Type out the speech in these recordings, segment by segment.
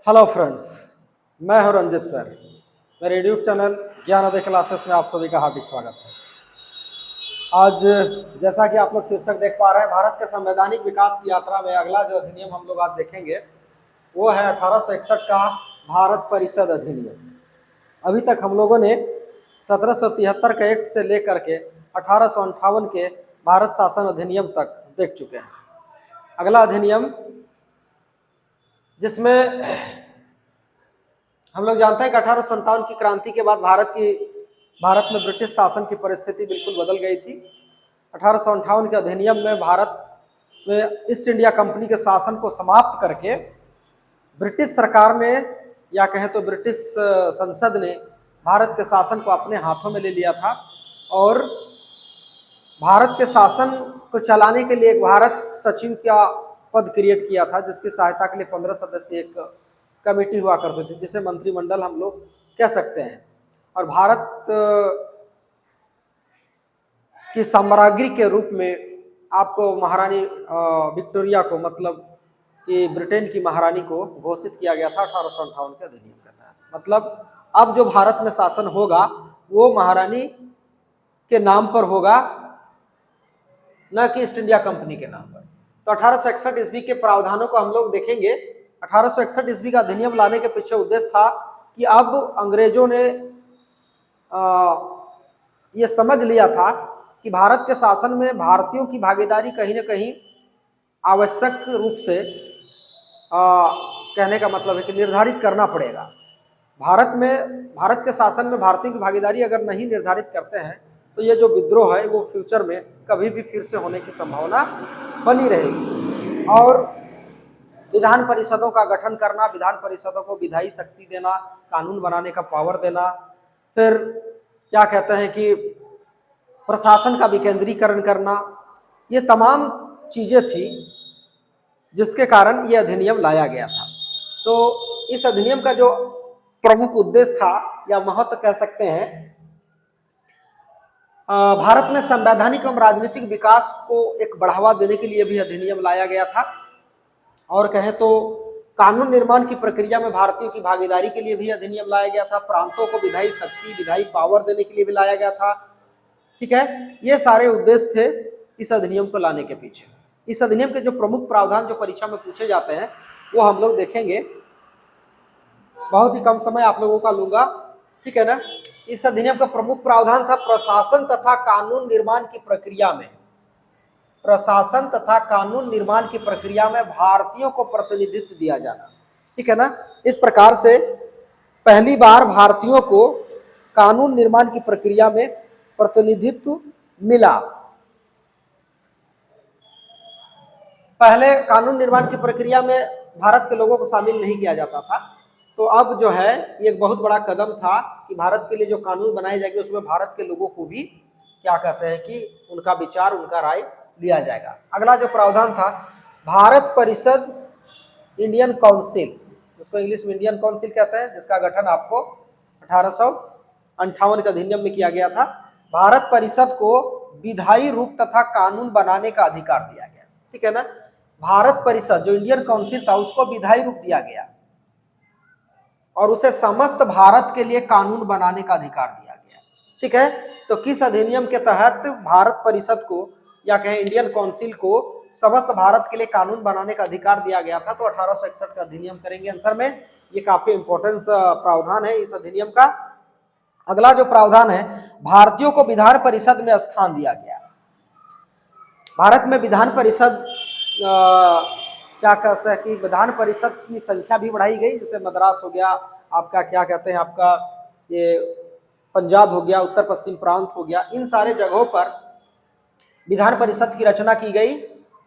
Hello friends, मैं हूं Ranjit sir. मेरे यूट्यूब चैनल ज्ञानोदय क्लासेस में आप सभी का हार्दिक स्वागत है। आज जैसा कि आप लोग शीर्षक देख पा रहे हैं, भारत के संवैधानिक विकास की यात्रा में अगला जो अधिनियम हम लोग आज देखेंगे वो है 1861 का भारत परिषद अधिनियम। अभी तक हम लोगों ने 1773 के एक्ट से लेकर के 1858 के भारत शासन अधिनियम तक देख चुके हैं। अगला अधिनियम जिसमें हम लोग जानते हैं कि 1857 की क्रांति के बाद भारत में ब्रिटिश शासन की परिस्थिति बिल्कुल बदल गई थी। 1858 के अधिनियम में भारत में ईस्ट इंडिया कंपनी के शासन को समाप्त करके ब्रिटिश सरकार ने या कहें तो ब्रिटिश संसद ने भारत के शासन को अपने हाथों में ले लिया था और भारत के शासन को चलाने के लिए एक भारत सचिव का पद क्रिएट किया था, जिसकी सहायता के लिए 15 सदस्य एक कमेटी हुआ करती थी, जिसे मंत्रिमंडल हम लोग कह सकते हैं। और भारत की साम्राज्ञी के रूप में आपको महारानी विक्टोरिया को, मतलब कि ब्रिटेन की महारानी को घोषित किया गया था 1858 के अधिनियम के तहत। मतलब अब जो भारत में शासन होगा वो महारानी के नाम पर होगा, न कि ईस्ट इंडिया कंपनी के नाम पर। तो 1861 ईस्वी के प्रावधानों को हम लोग देखेंगे। 1861 ईस्वी का अधिनियम लाने के पीछे उद्देश्य था कि अब अंग्रेजों ने ये समझ लिया था कि भारत के शासन में भारतीयों की भागीदारी कहीं न कहीं आवश्यक रूप से कहने का मतलब है कि निर्धारित करना पड़ेगा। भारत के शासन में भारतीयों की भागीदारी अगर नहीं निर्धारित करते हैं तो ये जो विद्रोह है वो फ्यूचर में कभी भी फिर से होने की संभावना बनी रहेगी। और विधान परिषदों का गठन करना, विधान परिषदों को विधायी शक्ति देना, कानून बनाने का पावर देना, फिर क्या कहते हैं कि प्रशासन का विकेंद्रीकरण करना, ये तमाम चीजें थी जिसके कारण ये अधिनियम लाया गया था। तो इस अधिनियम का जो प्रमुख उद्देश्य था या महत्व कह सकते हैं, भारत में संवैधानिक एवं राजनीतिक विकास को एक बढ़ावा देने के लिए भी अधिनियम लाया गया था। और कहें तो कानून निर्माण की प्रक्रिया में भारतीयों की भागीदारी के लिए भी अधिनियम लाया गया था। प्रांतों को विधायी शक्ति, विधायी पावर देने के लिए भी लाया गया था। ठीक है, ये सारे उद्देश्य थे इस अधिनियम को लाने के पीछे। इस अधिनियम के जो प्रमुख प्रावधान जो परीक्षा में पूछे जाते हैं वो हम लोग देखेंगे। बहुत ही कम समय आप लोगों का लूंगा, ठीक है ना। इस अधिनियम का प्रमुख प्रावधान था प्रशासन तथा कानून निर्माण की प्रक्रिया में, प्रशासन तथा कानून निर्माण की प्रक्रिया में भारतीयों को प्रतिनिधित्व दिया जाना, ठीक है ना। इस प्रकार से पहली बार भारतीयों को कानून निर्माण की प्रक्रिया में प्रतिनिधित्व मिला। पहले कानून निर्माण की प्रक्रिया में भारत के लोगों को शामिल नहीं किया जाता था, तो अब जो है ये एक बहुत बड़ा कदम था कि भारत के लिए जो कानून बनाए जाएंगे उसमें भारत के लोगों को भी क्या कहते हैं कि उनका विचार, उनका राय लिया जाएगा। अगला जो प्रावधान था भारत परिषद इंडियन काउंसिल, जिसको इंग्लिश में इंडियन काउंसिल कहते हैं, जिसका गठन आपको 1858 के अधिनियम में किया गया था। भारत परिषद को विधायी रूप तथा कानून बनाने का अधिकार दिया गया, ठीक है ना। भारत परिषद जो इंडियन काउंसिल था उसको विधायी रूप दिया गया और उसे समस्त भारत के लिए कानून बनाने का अधिकार दिया गया, ठीक है। तो किस अधिनियम के तहत भारत परिषद को या कहें इंडियन काउंसिल को समस्त भारत के लिए कानून बनाने का अधिकार दिया गया था? तो 1861 का अधिनियम करेंगे आंसर में। ये काफी इंपॉर्टेंस प्रावधान है इस अधिनियम का। अगला जो प्रावधान है, भारतीयों को विधान परिषद में स्थान दिया गया। भारत में विधान परिषद क्या कहते हैं कि विधान परिषद की संख्या भी बढ़ाई गई। जैसे मद्रास हो गया, आपका क्या कहते हैं, आपका ये पंजाब हो गया, उत्तर पश्चिम प्रांत हो गया, इन सारे जगहों पर विधान परिषद की रचना की गई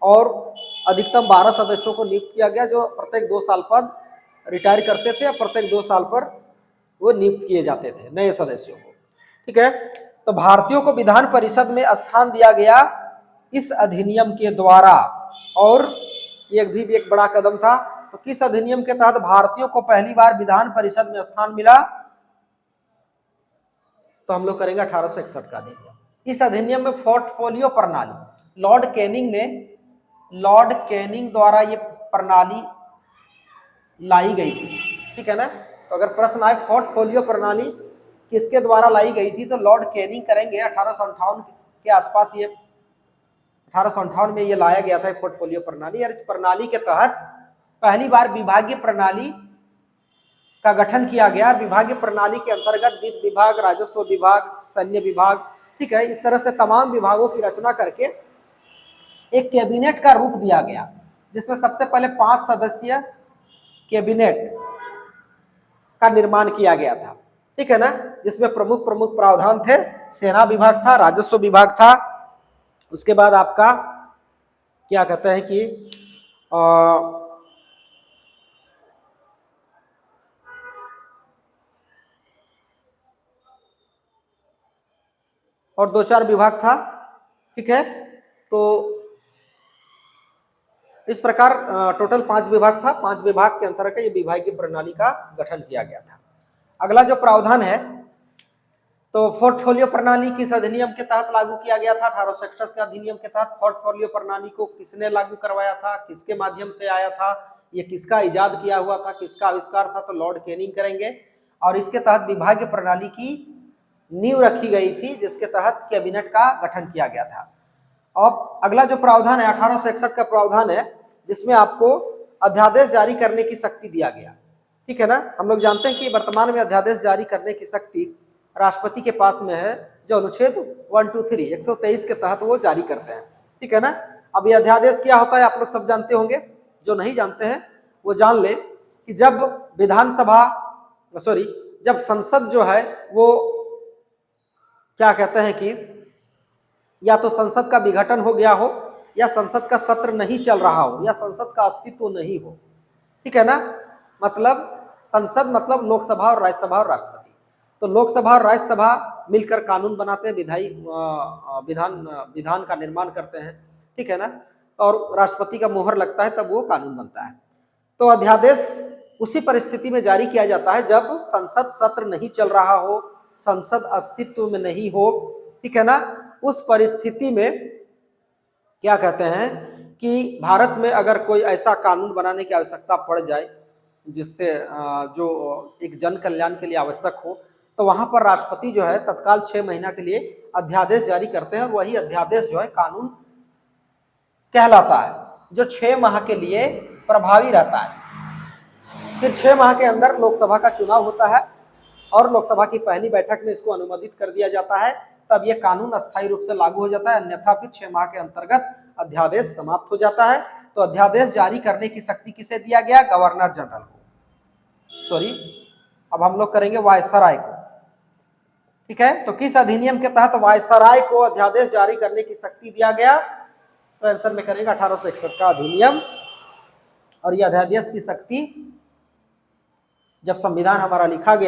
और अधिकतम 12 सदस्यों को नियुक्त किया गया, जो प्रत्येक 2 साल पर रिटायर करते थे। प्रत्येक 2 साल पर वो नियुक्त किए जाते थे नए सदस्यों को, ठीक है। तो भारतीयों को विधान परिषद में स्थान दिया गया इस अधिनियम के द्वारा। और ये भी एक बड़ा कदम था। तो किस अधिनियम के तहत भारतीयों को पहली बार विधान परिषद में स्थान मिला? तो हम लोग करेंगे 1861 का अधिनियम। इस अधिनियम में पोर्टफोलियो प्रणाली, लॉर्ड कैनिंग द्वारा ये प्रणाली लाई गई थी। ठीक है ना। तो अगर प्रश्न आए पोर्टफोलियो प्रणाली किसके द्वारा लाई गई थी, तो लॉर्ड कैनिंग करेंगे 1858 के आसपास, ये 1858 में ये लाया गया था पोर्टफोलियो प्रणाली। और इस प्रणाली के तहत पहली बार विभागीय प्रणाली का गठन किया गया। विभागीय प्रणाली के अंतर्गत वित्त विभाग, राजस्व विभाग, सैन्य विभाग, ठीक है, इस तरह से तमाम विभागों की रचना करके एक कैबिनेट का रूप दिया गया, जिसमें सबसे पहले 5 सदस्यीय कैबिनेट का निर्माण किया गया था, ठीक है ना, जिसमें प्रमुख प्रमुख प्रावधान थे। सेना विभाग था, राजस्व विभाग था, उसके बाद आपका क्या कहते हैं कि और 2-4 विभाग था, ठीक है। तो इस प्रकार टोटल 5 विभाग था। 5 विभाग के अंतर्गत ये विभागीय प्रणाली का गठन किया गया था। अगला जो प्रावधान है, तो पोर्टफोलियो प्रणाली किस अधिनियम के तहत लागू किया गया था? 1866 के अधिनियम के तहत पोर्टफोलियो प्रणाली को किसने लागू करवाया था, किसके माध्यम से आया था, ये किसका इजाद किया हुआ था, किसका आविष्कार था? तो लॉर्ड कैनिंग करेंगे। और इसके तहत विभागीय प्रणाली की नींव रखी गई थी, जिसके तहत कैबिनेट का गठन किया गया था। अब अगला जो प्रावधान है 1861 का प्रावधान है, जिसमें आपको अध्यादेश जारी करने की शक्ति दिया गया, ठीक है ना। हम लोग जानते हैं कि वर्तमान में अध्यादेश जारी करने की शक्ति राष्ट्रपति के पास में है, जो अनुच्छेद 123 के तहत वो जारी करते हैं, ठीक है ना। अब ये अध्यादेश क्या होता है आप लोग सब जानते होंगे, जो नहीं जानते हैं वो जान ले कि जब संसद जो है वो क्या कहते हैं कि या तो संसद का विघटन हो गया हो, या संसद का सत्र नहीं चल रहा हो, या संसद का अस्तित्व नहीं हो, ठीक है ना। मतलब संसद मतलब लोकसभा और राज्यसभा और राष्ट्रपति। तो लोकसभा और राज्यसभा मिलकर कानून बनाते हैं, विधान का निर्माण करते हैं, ठीक है ना। और राष्ट्रपति का मोहर लगता है तब वो कानून बनता है। तो अध्यादेश उसी परिस्थिति में जारी किया जाता है जब संसद सत्र नहीं चल रहा हो, संसद अस्तित्व में नहीं हो, ठीक है ना। उस परिस्थिति में क्या कहते हैं कि भारत में अगर कोई ऐसा कानून बनाने की आवश्यकता पड़ जाए जिससे जो एक जन कल्याण के लिए आवश्यक हो, तो वहां पर राष्ट्रपति जो है तत्काल 6 महीना के लिए अध्यादेश जारी करते हैं, और वही अध्यादेश जो है कानून कहलाता है, जो 6 माह के लिए प्रभावी रहता है। फिर 6 माह के अंदर लोकसभा का चुनाव होता है, और लोकसभा की पहली बैठक में इसको अनुमोदित कर दिया जाता है, तब यह कानून अस्थायी रूप से लागू हो जाता है। अन्यथा फिर 6 माह के अंतर्गत अध्यादेश समाप्त हो जाता है। तो अध्यादेश जारी करने की शक्ति किसे दिया गया? गवर्नर जनरल को, अब हम लोग करेंगे वायसराय को, ठीक है। तो किस अधिनियम के तहत वायसराय को अध्यादेश जारी करने की शक्ति दिया गया? तो आंसर में करेंगे 1861 का अधिनियम। और यह अध्यादेश की शक्ति जब संविधान हमारा लिखा गया